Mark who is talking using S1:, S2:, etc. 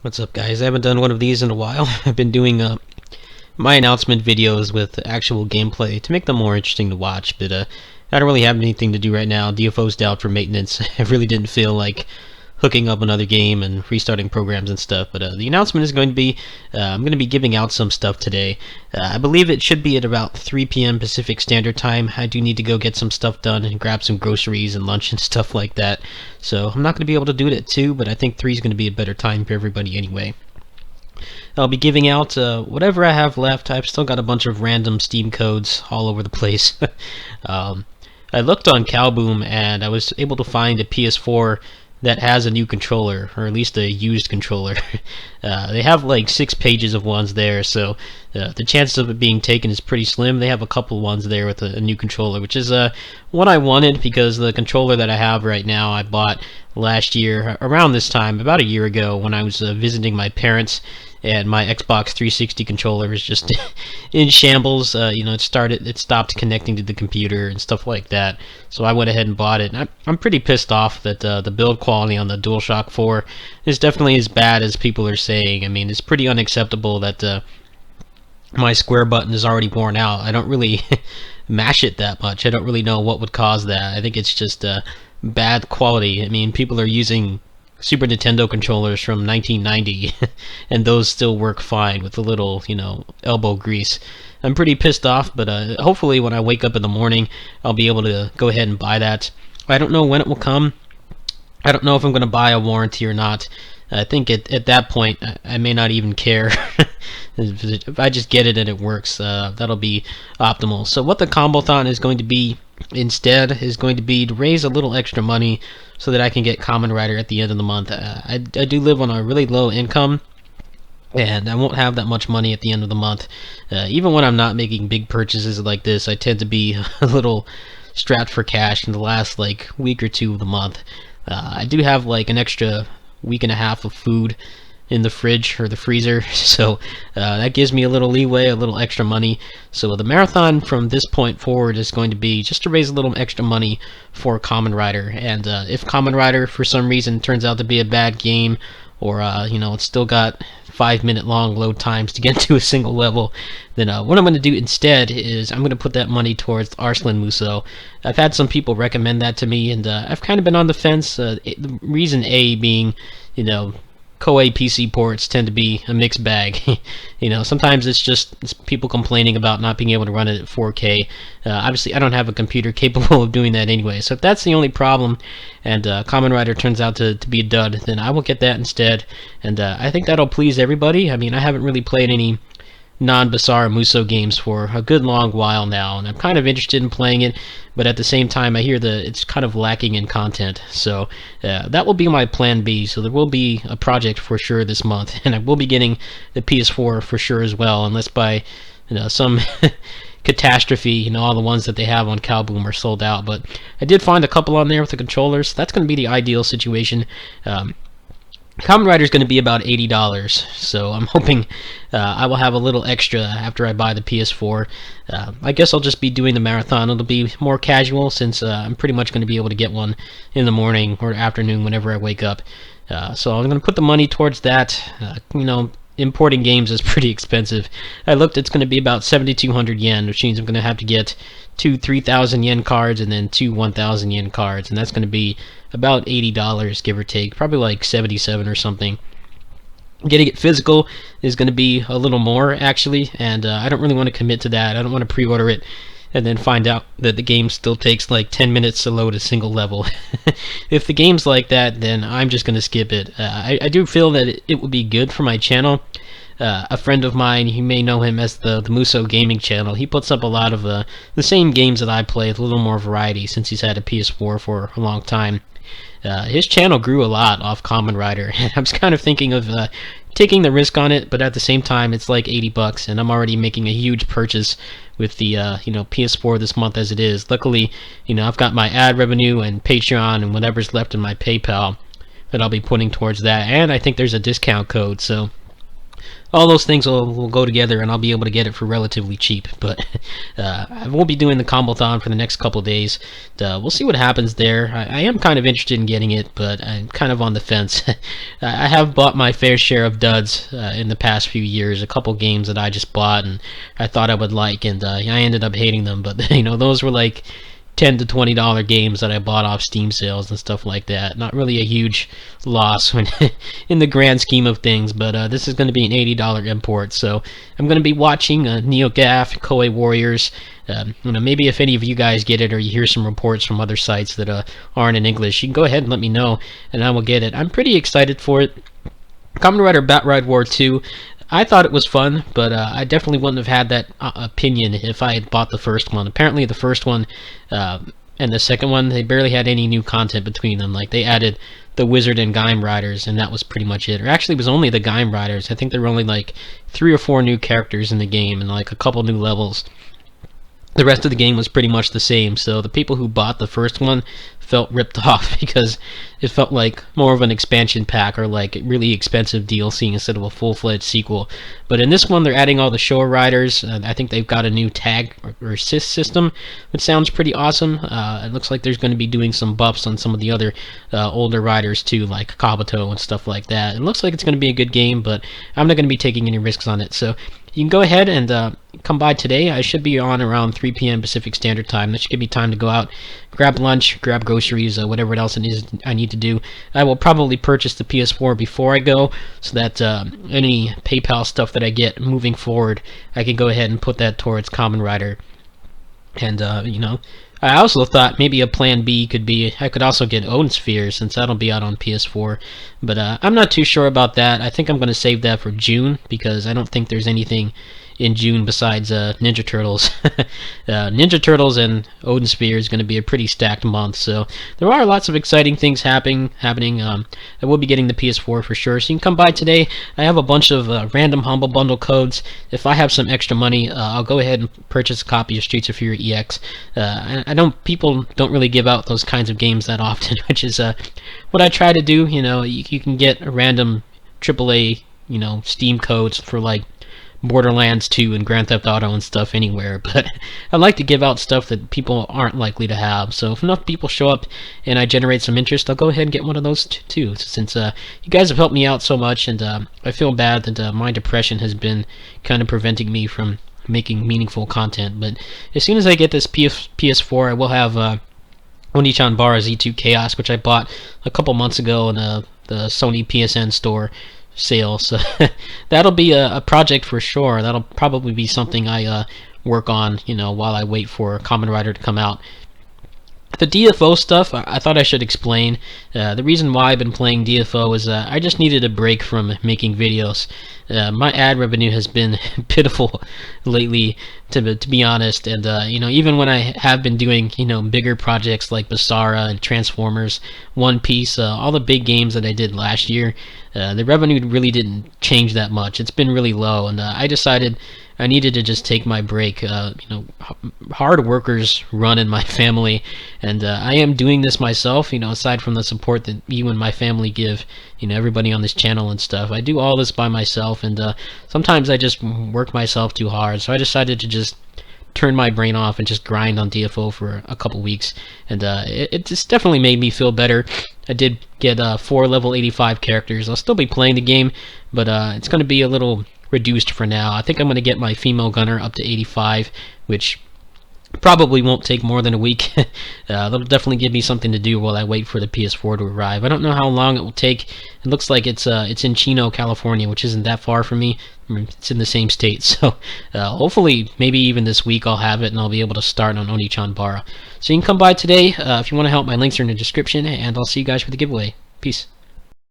S1: What's up, guys? I haven't done one of these in a while. I've been doing my announcement videos with actual gameplay to make them more interesting to watch, but I don't really have anything to do right now. DFO's down for maintenance. I really didn't feel like hooking up another game and restarting programs and stuff, but the announcement is going to be, I'm going to be giving out some stuff today. I believe it should be at about 3 p.m. Pacific Standard Time. I do need to go get some stuff done and grab some groceries and lunch and stuff like that, so I'm not going to be able to do it at 2, but I think 3 is going to be a better time for everybody anyway. I'll be giving out whatever I have left. I've still got a bunch of random Steam codes all over the place. I looked on Calboom and I was able to find a PS4 that has a new controller, or at least a used controller. They have like 6 pages of ones there, so the chances of it being taken is pretty slim. They have a couple ones there with a new controller, which is what I wanted, because the controller that I have right now I bought last year around this time, about a year ago, when I was visiting my parents, and my Xbox 360 controller was just in shambles. It stopped connecting to the computer and stuff like that. So I went ahead and bought it. And I'm pretty pissed off that the build quality on the DualShock 4 is definitely as bad as people are saying. I mean, it's pretty unacceptable that my square button is already worn out. I don't really mash it that much. I don't really know what would cause that. I think it's just bad quality. I mean, people are using Super Nintendo controllers from 1990 and those still work fine with a little, elbow grease. I'm pretty pissed off, but hopefully when I wake up in the morning I'll be able to go ahead and buy that. I don't know when it will come. I don't know if I'm going to buy a warranty or not. I think at that point I may not even care. If I just get it and it works, that'll be optimal. So what the Combothon is going to be instead is going to be to raise a little extra money so that I can get Kamen Rider at the end of the month. I do live on a really low income, and I won't have that much money at the end of the month. Even when I'm not making big purchases like this, I tend to be a little strapped for cash in the last week or two of the month. I do have an extra week and a half of food in the fridge or the freezer, so that gives me a little leeway, a little extra money. So the marathon from this point forward is going to be just to raise a little extra money for Kamen Rider. And if Kamen Rider for some reason turns out to be a bad game, or it's still got 5-minute long load times to get to a single level, then what I'm going to do instead is I'm going to put that money towards Arslan Muso. I've had some people recommend that to me, and I've kind of been on the fence. The reason A being, Koei PC ports tend to be a mixed bag. Sometimes it's people complaining about not being able to run it at 4K. Obviously, I don't have a computer capable of doing that anyway, so if that's the only problem, and Kamen Rider turns out to be a dud, then I will get that instead, and I think that'll please everybody. I mean, I haven't really played any non-Basara Muso games for a good long while now, and I'm kind of interested in playing it, but at the same time I hear that it's kind of lacking in content. So that will be my plan B. So there will be a project for sure this month, and I will be getting the PS4 for sure as well, unless by some catastrophe all the ones that they have on Calboom are sold out. But I did find a couple on there with the controllers. That's going to be the ideal situation. Kamen Rider is going to be about $80, so I'm hoping I will have a little extra after I buy the PS4. I guess I'll just be doing the marathon. It'll be more casual, since I'm pretty much going to be able to get one in the morning or afternoon whenever I wake up. So I'm going to put the money towards that. Importing games is pretty expensive. I looked, it's going to be about 7,200 yen, which means I'm going to have to get 2 3,000 yen cards and then 2 1,000 yen cards, and that's going to be about $80, give or take, probably like 77 or something. Getting it physical is going to be a little more, actually, and I don't really want to commit to that. I don't want to pre-order it and then find out that the game still takes 10 minutes to load a single level. If the game's like that, then I'm just going to skip it. I do feel that it would be good for my channel. A friend of mine, you may know him as the Muso Gaming channel, he puts up a lot of the same games that I play with a little more variety, since he's had a PS4 for a long time. His channel grew a lot off Kamen Rider, and I was kind of thinking of taking the risk on it, but at the same time it's like $80, and I'm already making a huge purchase with the PS4 this month as it is. Luckily, I've got my ad revenue and Patreon and whatever's left in my PayPal that I'll be putting towards that, and I think there's a discount code, so all those things will go together, and I'll be able to get it for relatively cheap. But I won't be doing the Combothon for the next couple days. We'll see what happens there. I am kind of interested in getting it, but I'm kind of on the fence. I have bought my fair share of duds in the past few years. A couple games that I just bought and I thought I would like, and I ended up hating them. But those were like $10 to $20 games that I bought off Steam sales and stuff like that. Not really a huge loss when in the grand scheme of things, but this is going to be an $80 import, so I'm going to be watching NeoGAF, Koei Warriors. Maybe if any of you guys get it, or you hear some reports from other sites that aren't in English, you can go ahead and let me know, and I will get it. I'm pretty excited for it. Kamen Rider Batride War 2, I thought it was fun, but I definitely wouldn't have had that opinion if I had bought the first one. Apparently the first one and the second one, they barely had any new content between them. Like, they added the Wizard and Gaim Riders, and that was pretty much it. Or actually, it was only the Gaim Riders. I think there were only like 3 or 4 new characters in the game and like a couple new levels. The rest of the game was pretty much the same, so the people who bought the first one felt ripped off because it felt like more of an expansion pack or like really expensive DLC instead of a full-fledged sequel. But in this one, they're adding all the Showa Riders. I think they've got a new tag or assist system, which sounds pretty awesome. It looks like there's going to be doing some buffs on some of the other older riders too, like Combothon and stuff like that. It looks like it's going to be a good game, but I'm not going to be taking any risks on it. So you can go ahead and come by today. I should be on around 3 p.m. Pacific Standard Time. That should give me time to go out, grab lunch, grab groceries, whatever else it is I need to do. I will probably purchase the PS4 before I go, so that any PayPal stuff that I get moving forward, I can go ahead and put that towards Kamen Rider. And, I also thought maybe a plan B could be I could also get Odin Sphere, since that'll be out on PS4. But I'm not too sure about that. I think I'm going to save that for June, because I don't think there's anything in June besides Ninja Turtles. Ninja Turtles and Odin Sphere is going to be a pretty stacked month, so there are lots of exciting things happening. I will be getting the PS4 for sure, so you can come by today. I have a bunch of random Humble Bundle codes. If I have some extra money, I'll go ahead and purchase a copy of Streets of Fury EX. People don't really give out those kinds of games that often, which is what I try to do. You can get random AAA, Steam codes for like Borderlands 2 and Grand Theft Auto and stuff anywhere, but I like to give out stuff that people aren't likely to have. So if enough people show up and I generate some interest, I'll go ahead and get one of those too, since you guys have helped me out so much, and I feel bad that my depression has been kind of preventing me from making meaningful content. But as soon as I get this PS4, I will have Oni-chan Bara Z2 Chaos, which I bought a couple months ago in the Sony PSN store sale, so that'll be a project for sure. That'll probably be something I work on, while I wait for Kamen Rider to come out. The DFO stuff, I thought I should explain. The reason why I've been playing DFO is I just needed a break from making videos. My ad revenue has been pitiful lately, to be honest, and even when I have been doing bigger projects like Basara and Transformers, One Piece, all the big games that I did last year, the revenue really didn't change that much. It's been really low, and I decided I needed to just take my break. Hard workers run in my family, and I am doing this myself, aside from the support that you and my family give, everybody on this channel and stuff. I do all this by myself, and sometimes I just work myself too hard, so I decided to just turn my brain off and just grind on DFO for a couple weeks, and it just definitely made me feel better. I did get 4 level 85 characters. I'll still be playing the game, but it's going to be a little reduced for now. I think I'm going to get my female gunner up to 85, which probably won't take more than a week. That'll definitely give me something to do while I wait for the PS4 to arrive. I don't know how long it will take. It looks like it's in Chino, California, which isn't that far from me. It's in the same state, so hopefully maybe even this week I'll have it and I'll be able to start on Oni-chan Bara. So you can come by today if you want to help. My links are in the description, and I'll see you guys for the giveaway. Peace.